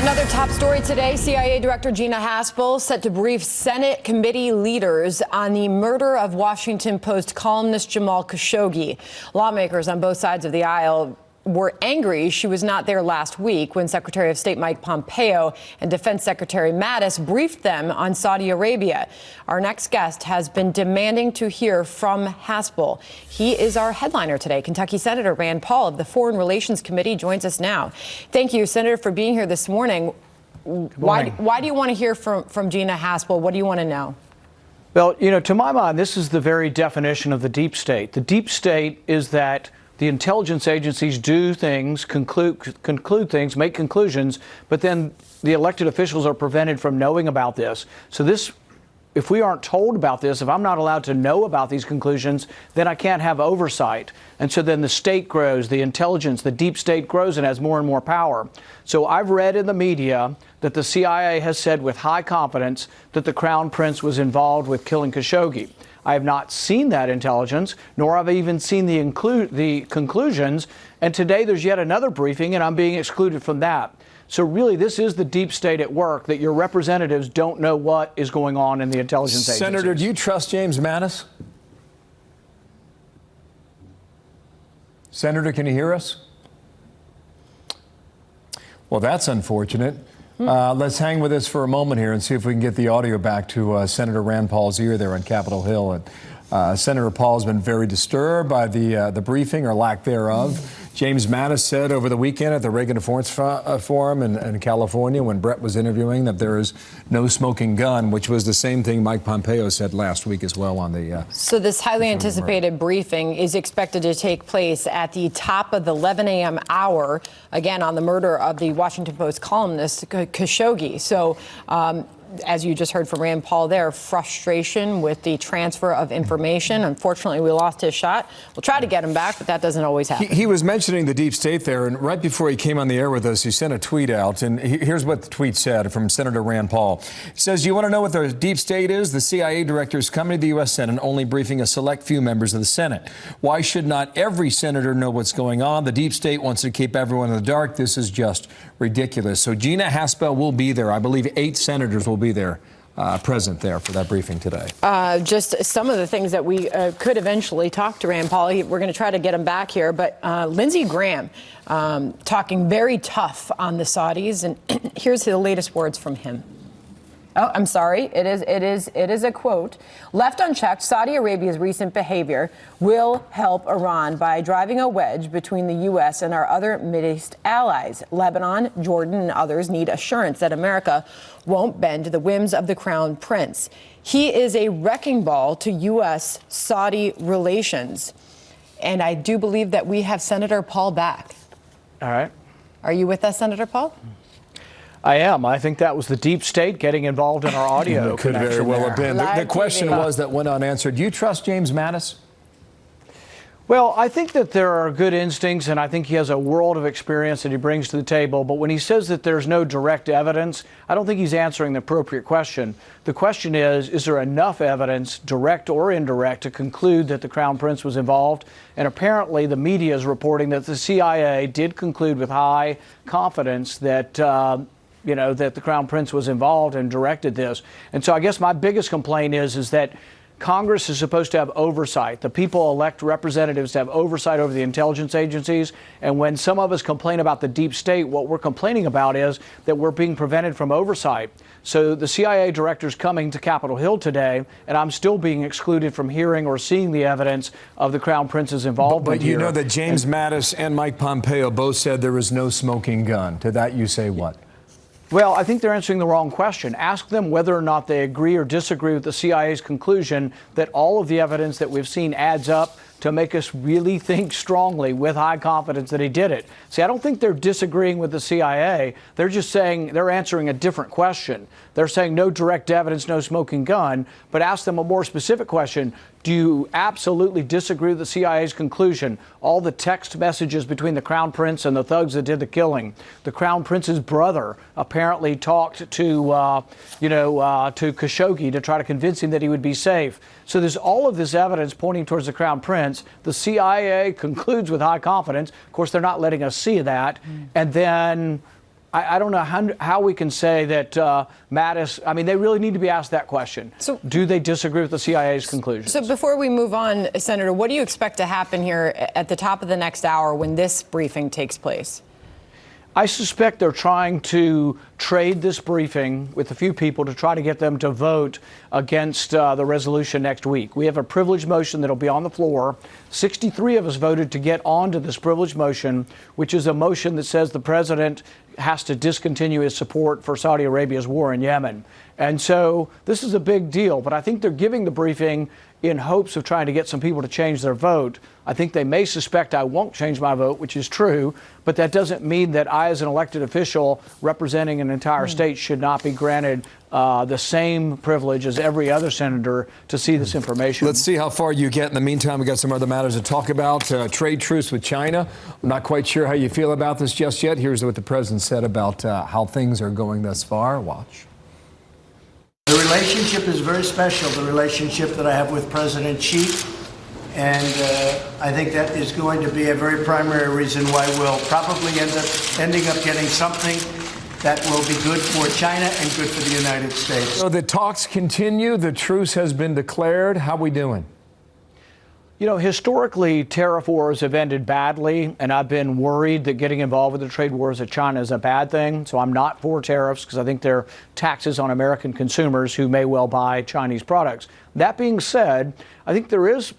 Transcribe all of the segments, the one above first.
Another top story today, CIA Director Gina Haspel set to brief Senate committee leaders on the murder of Washington Post columnist Jamal Khashoggi. Lawmakers on both sides of the aisle were angry she was not there last week when Secretary of State Mike Pompeo and Defense Secretary Mattis briefed them on Saudi Arabia. Our next guest has been demanding to hear from Haspel. He is our headliner today. Kentucky Senator Rand Paul of the Foreign Relations Committee joins us now. Thank you, Senator, for being here this morning. Why do you want to hear from Gina Haspel? What do you want to know? Well, to my mind, this is the very definition of the deep state. The deep state is that the intelligence agencies do things, conclude things, make conclusions, but then the elected officials are prevented from knowing about this. So if we aren't told about this, if I'm not allowed to know about these conclusions, then I can't have oversight. And so then the state grows, the intelligence, the deep state grows and has more and more power. So I've read in the media that the CIA has said with high confidence that the Crown Prince was involved with killing Khashoggi. I have not seen that intelligence, nor have I even seen the conclusions. And today there's yet another briefing, and I'm being excluded from that. So really, this is the deep state at work, that your representatives don't know what is going on in the intelligence agencies. Senator, do you trust James Mattis? Senator, can you hear us? Well, that's unfortunate. Let's hang with us for a moment here and see if we can get the audio back to Senator Rand Paul's ear there on Capitol Hill. And Senator Paul has been very disturbed by the briefing or lack thereof. James Mattis said over the weekend at the Reagan Defense Forum in California when Brett was interviewing that there is no smoking gun, which was the same thing Mike Pompeo said last week as well on the... So this highly anticipated briefing is expected to take place at the top of the 11 a.m. hour, again, on the murder of the Washington Post columnist Khashoggi. So as you just heard from Rand Paul there, frustration with the transfer of information. Unfortunately, we lost his shot. We'll try to get him back, but that doesn't always happen. He was mentioning the deep state there, and right before he came on the air with us, he sent a tweet out, and here's what the tweet said from Senator Rand Paul. He says, "You want to know what the deep state is? The CIA director is coming to the U.S. Senate, only briefing a select few members of the Senate. Why should not every senator know what's going on? The deep state wants to keep everyone in the dark. This is just ridiculous." So Gina Haspel will be there. I believe 8 senators will be there, present there for that briefing today. Just some of the things that we could eventually talk to Rand Paul. We're going to try to get him back here. But Lindsey Graham talking very tough on the Saudis. And here's the latest words from him. Oh, I'm sorry. It is a quote. "Left unchecked, Saudi Arabia's recent behavior will help Iran by driving a wedge between the U.S. and our other Middle East allies. Lebanon, Jordan, and others need assurance that America won't bend to the whims of the Crown Prince. He is a wrecking ball to U.S.-Saudi relations." And I do believe that we have Senator Paul back. All right. Are you with us, Senator Paul? I am. I think that was the deep state getting involved in our audio. It could very well have been. The question was that went unanswered. Do you trust James Mattis? Well, I think that there are good instincts, and I think he has a world of experience that he brings to the table. But when he says that there's no direct evidence, I don't think he's answering the appropriate question. The question is there enough evidence, direct or indirect, to conclude that the Crown Prince was involved? And apparently the media is reporting that the CIA did conclude with high confidence that that the Crown Prince was involved and directed this. And so I guess my biggest complaint is that Congress is supposed to have oversight. The people elect representatives to have oversight over the intelligence agencies. And when some of us complain about the deep state, what we're complaining about is that we're being prevented from oversight. So the CIA director's coming to Capitol Hill today, and I'm still being excluded from hearing or seeing the evidence of the Crown Prince's involvement. But you know that James Mattis and Mike Pompeo both said there is no smoking gun. To that you say what? Well, I think they're answering the wrong question. Ask them whether or not they agree or disagree with the CIA's conclusion that all of the evidence that we've seen adds up to make us really think strongly with high confidence that he did it. See, I don't think they're disagreeing with the CIA. They're just saying they're answering a different question. They're saying no direct evidence, no smoking gun, but ask them a more specific question. Do you absolutely disagree with the CIA's conclusion? All the text messages between the Crown Prince and the thugs that did the killing. The Crown Prince's brother apparently talked to Khashoggi to try to convince him that he would be safe. So there's all of this evidence pointing towards the Crown Prince. The CIA concludes with high confidence. Of course, they're not letting us see that. And then I don't know how we can say that Mattis, I mean, they really need to be asked that question. So, do they disagree with the CIA's conclusions? So before we move on, Senator, what do you expect to happen here at the top of the next hour when this briefing takes place? I suspect they're trying to trade this briefing with a few people to try to get them to vote against the resolution next week. We have a privilege motion that'll be on the floor. 63 of us voted to get onto this privilege motion, which is a motion that says the president has to discontinue his support for Saudi Arabia's war in Yemen. And so this is a big deal, but I think they're giving the briefing in hopes of trying to get some people to change their vote. I think they may suspect I won't change my vote, which is true, but that doesn't mean that I, as an elected official representing an entire state, should not be granted the same privilege as every other senator to see this information. Let's see how far you get. In the meantime, we got some other matters to talk about. Trade truce with China. I'm not quite sure how you feel about this just yet. Here's what the president said about how things are going thus far. Watch. The relationship is very special, the relationship that I have with President Xi, and I think that is going to be a very primary reason why we'll probably ending up getting something that will be good for China and good for the United States. So the talks continue. The truce has been declared. How we doing? You know, historically, tariff wars have ended badly, and I've been worried that getting involved with the trade wars with China is a bad thing. So I'm not for tariffs because I think they're taxes on American consumers who may well buy Chinese products. That being said, I think there is,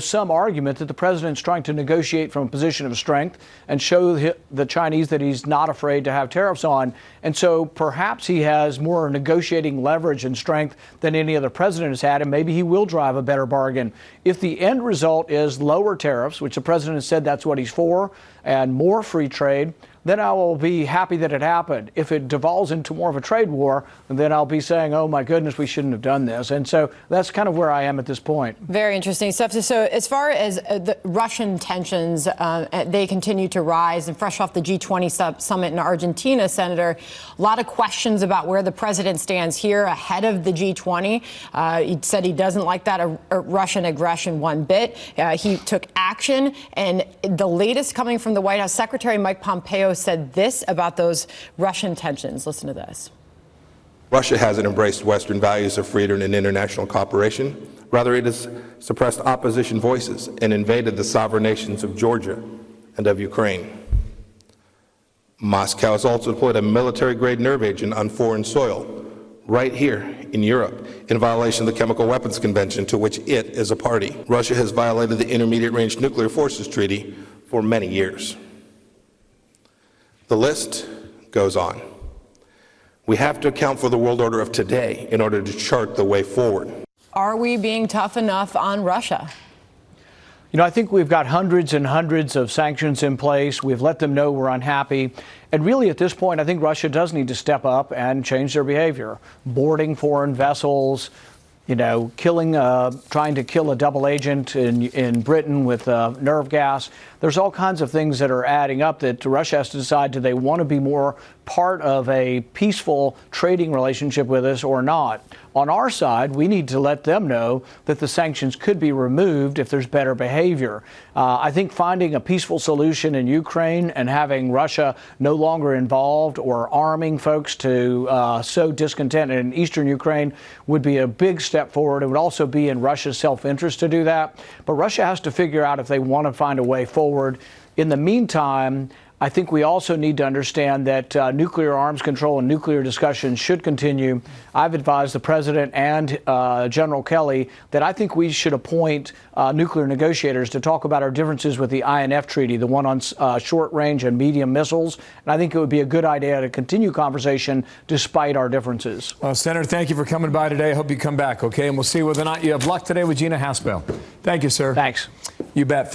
some argument that the president's trying to negotiate from a position of strength and show the Chinese that he's not afraid to have tariffs on. And so perhaps he has more negotiating leverage and strength than any other president has had, and maybe he will drive a better bargain. If the end result is lower tariffs, which the president has said that's what he's for, and more free trade, then I will be happy that it happened. If it devolves into more of a trade war, then I'll be saying, oh, my goodness, we shouldn't have done this. And so that's kind of where I am at this point. Very interesting stuff. So as far as the Russian tensions, they continue to rise. And fresh off the G20 summit in Argentina, Senator, a lot of questions about where the president stands here ahead of the G20. He said he doesn't like that Russian aggression one bit. He took action. And the latest coming from the White House, Secretary Mike Pompeo said this about those Russian tensions. Listen to this. Russia hasn't embraced Western values of freedom and international cooperation. Rather, it has suppressed opposition voices and invaded the sovereign nations of Georgia and of Ukraine. Moscow has also deployed a military-grade nerve agent on foreign soil, right here in Europe, in violation of the Chemical Weapons Convention, to which it is a party. Russia has violated the Intermediate-Range Nuclear Forces Treaty for many years. The list goes on. We have to account for the world order of today in order to chart the way forward. Are we being tough enough on Russia? I think we've got hundreds and hundreds of sanctions in place. We've let them know we're unhappy. And really, at this point, I think Russia does need to step up and change their behavior. Boarding foreign vessels, trying to kill a double agent in Britain with nerve gas. There's all kinds of things that are adding up that Russia has to decide, do they want to be more part of a peaceful trading relationship with us or not? On our side, we need to let them know that the sanctions could be removed if there's better behavior. I think finding a peaceful solution in Ukraine and having Russia no longer involved or arming folks to sow discontent in eastern Ukraine would be a big step forward. It would also be in Russia's self-interest to do that. But Russia has to figure out if they want to find a way forward. In the meantime, I think we also need to understand that nuclear arms control and nuclear discussions should continue. I've advised the president and General Kelly that I think we should appoint nuclear negotiators to talk about our differences with the INF treaty, the one on short range and medium missiles. And I think it would be a good idea to continue conversation despite our differences. Well, Senator, thank you for coming by today. I hope you come back, okay? And we'll see whether or not you have luck today with Gina Haspel. Thank you, sir. Thanks. You bet.